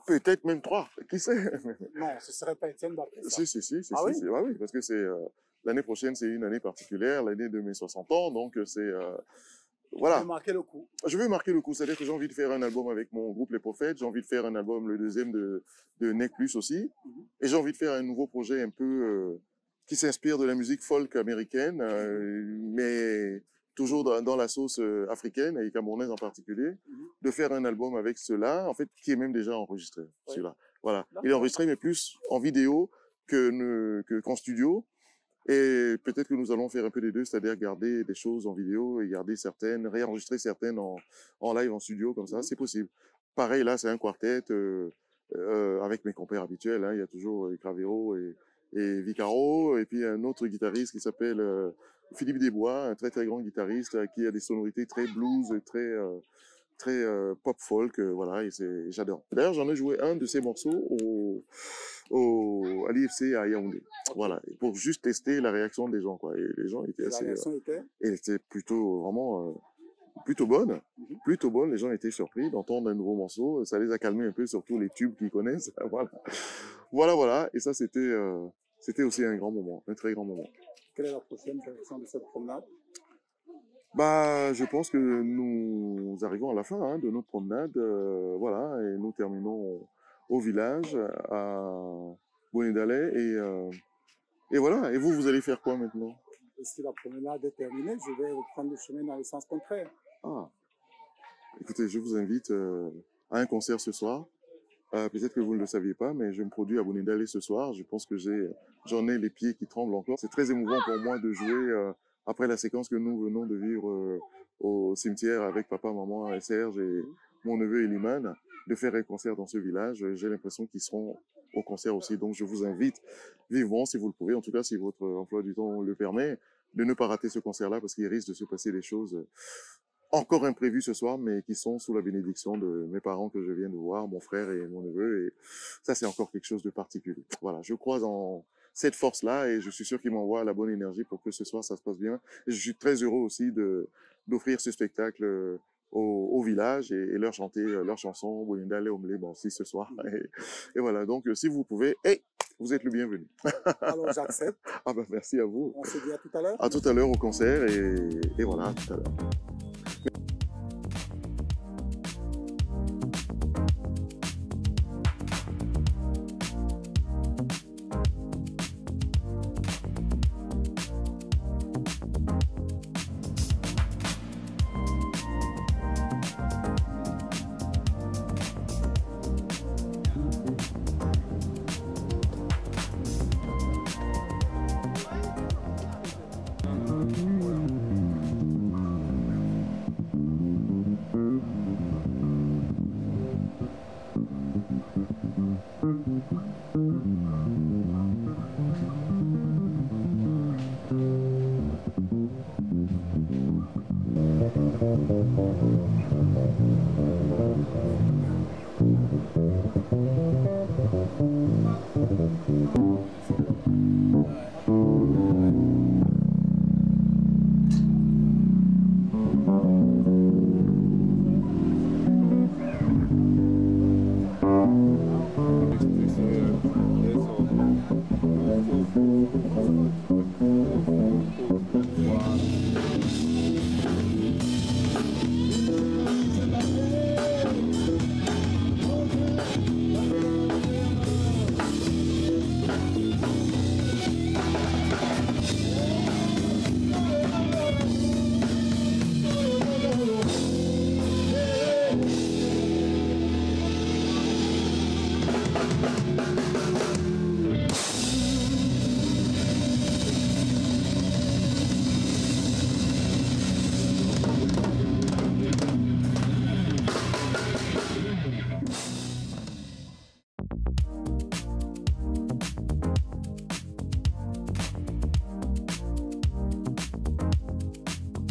Peut-être même 3. Qui sait? Non, ce serait pas Etienne Mbappé. Si. Oui? Oui, parce que l'année prochaine, c'est une année particulière, l'année de mes 60 ans. Donc, c'est... voilà. Je veux marquer le coup. Je veux marquer le coup. C'est-à-dire que j'ai envie de faire un album avec mon groupe Les Prophètes. J'ai envie de faire un album, le deuxième de Nec Plus aussi. Et j'ai envie de faire un nouveau projet un peu qui s'inspire de la musique folk américaine, mais toujours dans la sauce africaine et camerounaise en particulier, de faire un album avec cela, en fait, qui est même déjà enregistré, celui-là. Voilà. Il est enregistré, mais plus en vidéo qu'en studio. Et peut-être que nous allons faire un peu des deux, c'est-à-dire garder des choses en vidéo et garder certaines, réenregistrer certaines en live, en studio, comme ça, c'est possible. Pareil, là, c'est un quartet avec mes compères habituels. Hein. Il y a toujours Cravero et Vicaro, et puis un autre guitariste qui s'appelle Philippe Desbois, un très très grand guitariste qui a des sonorités très blues, très pop folk, voilà, et j'adore. D'ailleurs, j'en ai joué un de ces morceaux à l'IFC à Yaoundé, voilà, pour juste tester la réaction des gens, quoi. Et les gens étaient assez, elle était plutôt vraiment plutôt bonne, Les gens étaient surpris d'entendre un nouveau morceau, ça les a calmés un peu, surtout les tubes qu'ils connaissent, voilà. Et ça, c'était aussi un grand moment, un très grand moment. Quelle est la prochaine direction de cette promenade? Bah, je pense que nous arrivons à la fin de notre promenade, voilà, et nous terminons au village, à Bonidale, et voilà. Et vous allez faire quoi maintenant? Si la promenade est terminée, je vais reprendre le chemin dans le sens contraire. Ah, écoutez, je vous invite à un concert ce soir. Peut-être que vous ne le saviez pas, mais je me produis à Bonidale ce soir. Je pense que j'en ai les pieds qui tremblent encore. C'est très émouvant pour moi de jouer après la séquence que nous venons de vivre au cimetière avec papa, maman et Serge et mon neveu Eliman, de faire un concert dans ce village. J'ai l'impression qu'ils seront au concert aussi. Donc je vous invite vivement, si vous le pouvez, en tout cas si votre emploi du temps le permet, de ne pas rater ce concert-là parce qu'il risque de se passer des choses encore imprévues ce soir, mais qui sont sous la bénédiction de mes parents que je viens de voir, mon frère et mon neveu. Et ça, c'est encore quelque chose de particulier. Voilà, je crois en cette force-là et je suis sûr qu'ils m'envoient la bonne énergie pour que ce soir, ça se passe bien. Et je suis très heureux aussi d'offrir ce spectacle au village et leur chanter leur chanson Bonidale Omlé aussi ce soir. Et voilà, donc si vous pouvez, vous êtes le bienvenu. Alors j'accepte. Ah ben merci à vous. On se dit à tout à l'heure. À tout à l'heure au concert et voilà, à tout à l'heure.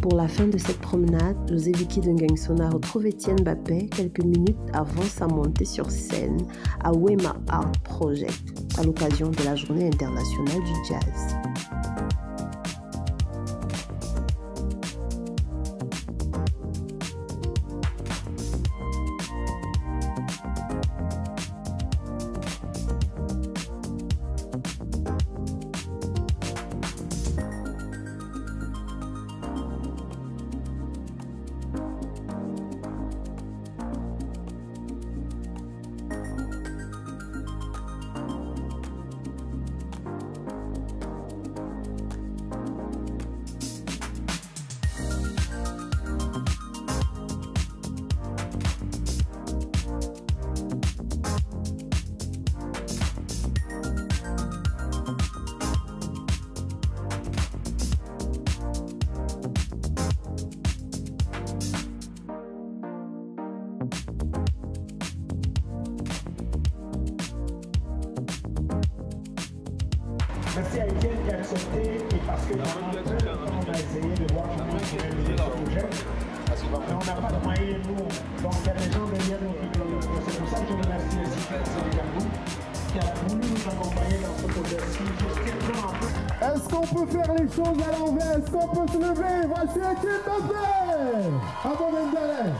Pour la fin de cette promenade, José Vicky Ngengsona retrouve Étienne Bappé quelques minutes avant sa montée sur scène à Wema Art Project à l'occasion de la Journée internationale du jazz. Merci à Étienne qui a accepté et parce que on a essayé de voir comment on pourrait aider ce projet. Mais on n'a pas de moyens, nous. Donc il y a des gens derrière nous qui bloquent le projet. C'est pour ça que je remercie aussi Sénégalou qui a voulu nous accompagner dans ce projet-ci. Est-ce qu'on peut faire les choses à l'envers? Est-ce qu'on peut se lever? Voici Étienne Baffer à Bovendale.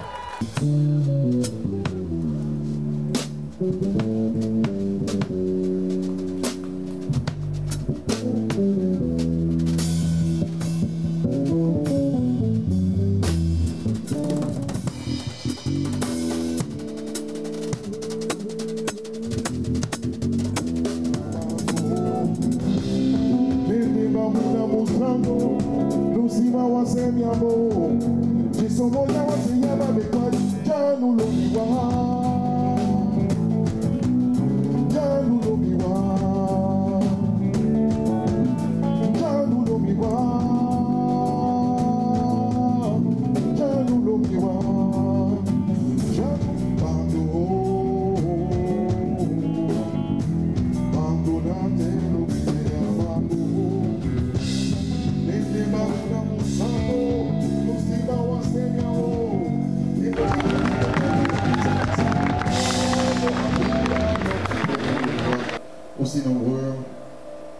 Aussi nombreux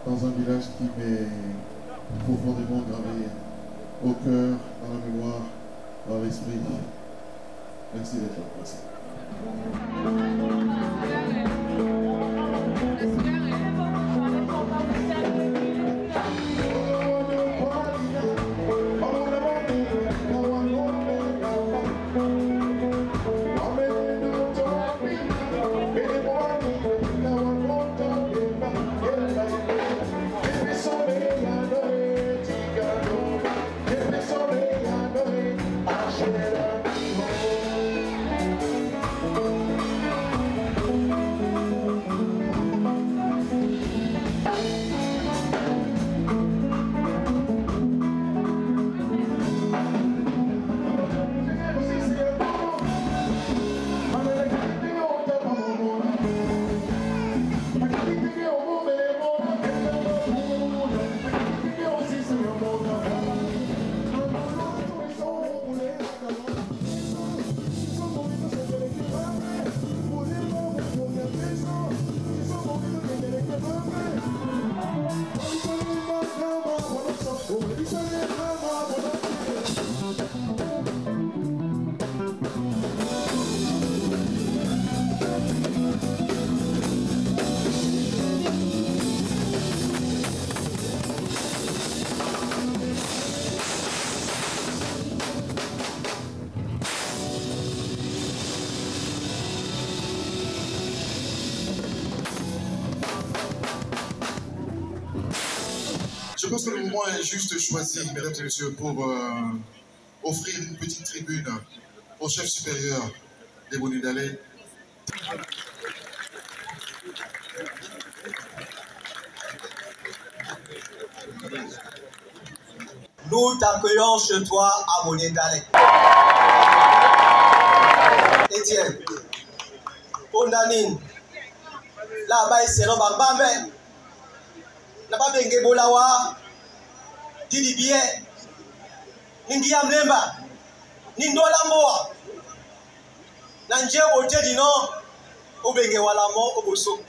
dans un village qui m'est profondément gravé au cœur, dans la mémoire, dans l'esprit. Merci d'être là. Merci. Je pense que le moment est juste choisi, mesdames et messieurs, pour offrir une petite tribune au chef supérieur des Bovendale. Nous t'accueillons chez toi à Bovendale. Étienne, Pondanine, là-bas, c'est le Bambambe. Naba benge bolawa didi biye ningia mlemba nindola moa nanje ote dino obenge wala mo oboso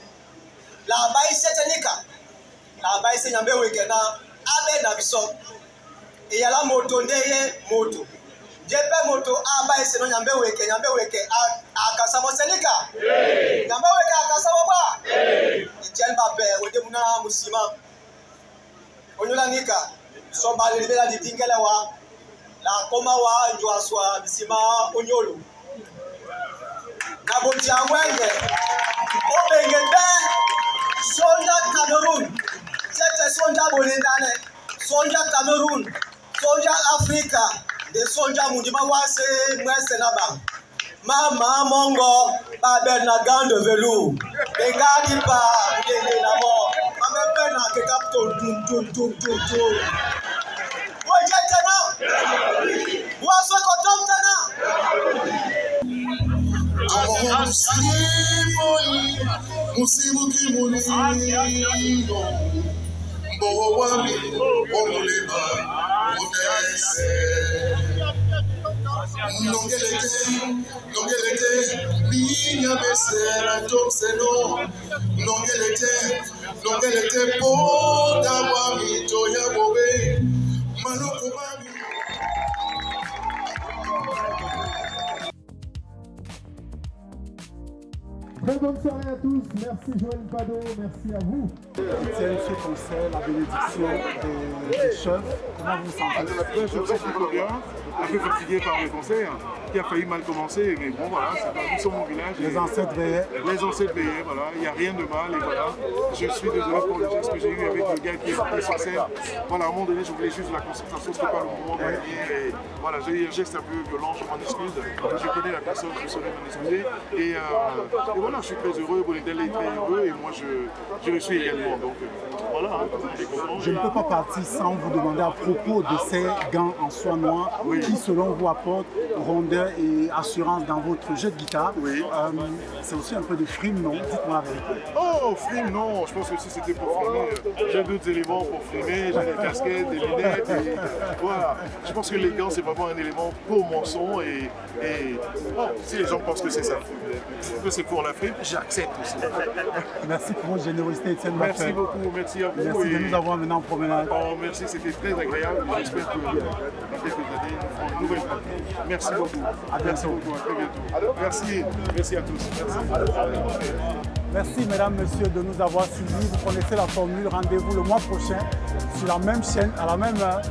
la bai setenika la bai se nyambe wekena abe na biso e yala moto ndeye moto jepe moto abai se no nyambe weke akasa mo senika nyambe weke akasa mo ba Etienne Baffer ode muna musima Onyola nika soba libela ditingela wa la koma wa njwaswa bisima onyolo na bonti angwenge obengende sonja Cameroon c'était sonja Bovendale sonja Cameroon sonja Africa de sonja mundima wase mwese naba mama mongo babe na gande velours bengadi pa ngene na mo amepena ke capto tum wajatana waso kotomtana Musibu ki munino Wami, Omulema, Odesse. Longelete, Minya Besera, Tomseno, Longelete, Poda Wami, Toya Bobe, Maloko Mami. Très bonne soirée à tous, merci Joël Pado, merci à vous. Étienne, ce concert, la bénédiction des chefs, comment vous sentez? Je me sens plutôt bien, un peu fatigué par le concert, qui a failli mal commencer, mais bon voilà, c'est pas sur mon village. Les ancêtres veillaient. Les ancêtres veillaient, voilà, il n'y a rien de mal, et voilà. Je suis désolé pour le geste que j'ai eu avec le gars qui est sur scène. Voilà, à un moment donné, je voulais juste la concentration, c'était pas le moment de gagner, et voilà, j'ai eu un geste un peu violent, je m'en excuse. Je connais la personne, je saurais m'en excuser, et voilà, je suis très heureux, Bolidel est très heureux, et moi je le suis également, donc voilà. Je ne peux pas partir sans vous demander à propos de ces gants en soie noire qui, selon vous, apportent rondeur et assurance dans votre jeu de guitare. Oui. C'est aussi un peu de frime, non? Dites-moi la vérité. Oh, frime, non. Je pense que si c'était pour frimer, j'ai d'autres éléments pour frimer. J'ai des casquettes, des lunettes. Et voilà. Je pense que les gants, c'est vraiment un élément pour mon son. Et bon, si les gens pensent que c'est ça, que c'est pour la frime, j'accepte aussi. Merci pour votre générosité, Étienne. Merci beaucoup. Merci à vous. Merci de nous avoir amenés en promenade. Oh, merci, c'était très agréable. J'espère que dans quelques années, nous ferons une nouvelle partie. Merci beaucoup. À bientôt. Merci beaucoup. À très bientôt. Merci. Merci à tous. Merci. Merci mesdames, messieurs de nous avoir suivis. Vous connaissez la formule. Rendez-vous le mois prochain sur la même chaîne, à la même heure,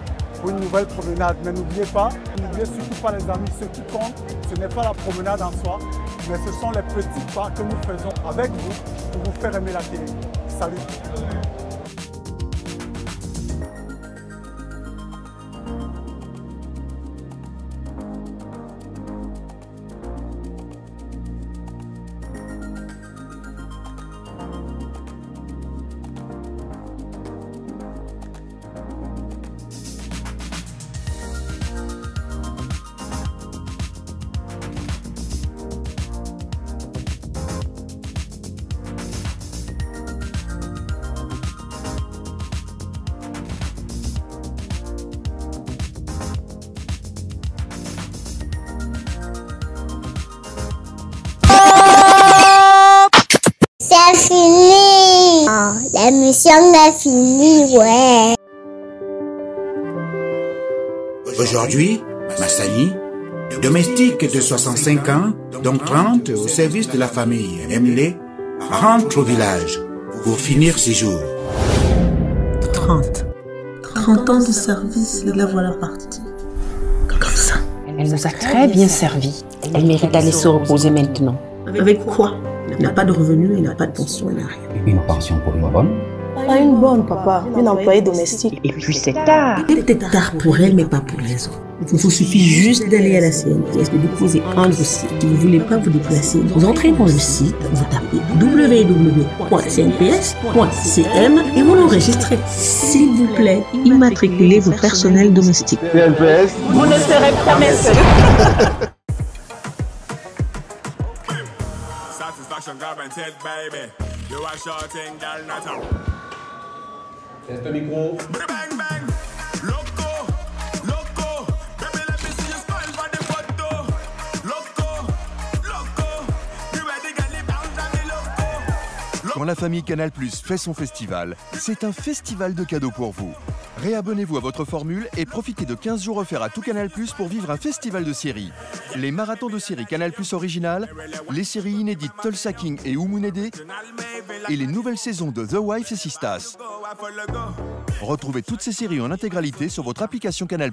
pour une nouvelle promenade. Mais n'oubliez surtout pas les amis, ce qui compte, ce n'est pas la promenade en soi, mais ce sont les petits pas que nous faisons avec vous pour vous faire aimer la télé. Salut. C'est fini. Oh, l'émission est finie, ouais. Aujourd'hui, Massani, domestique de 65 ans, dont 30 au service de la famille Emlé, rentre au village pour finir ses jours. 30 ans de service et la voilà partie. Comme ça. Elle nous a très bien servi. Elle mérite d'aller se reposer maintenant. Avec quoi? Elle n'a pas de revenus, elle n'a pas de pension, elle n'a rien. Une pension pour une bonne? Pas une bonne, papa. Une employée domestique. Et puis c'est tard. C'est peut-être tard pour elle, mais pas pour les autres. Il vous suffit juste d'aller à la CNPS, de déposer un dossier. Si vous ne voulez pas vous déplacer, vous entrez dans le site, vous tapez www.cnps.cm et vous l'enregistrez. S'il vous plaît, immatriculez vos personnels domestiques. CNPS. Vous ne serez jamais seul. Test le micro. Quand la famille Canal+ fait son festival, c'est un festival de cadeaux pour vous. Réabonnez-vous à votre formule et profitez de 15 jours offerts à tout Canal+ pour vivre un festival de séries. Les marathons de séries Canal+ originales, les séries inédites Tulsa King et Oumounede et les nouvelles saisons de The Wife et Sistas. Retrouvez toutes ces séries en intégralité sur votre application Canal+.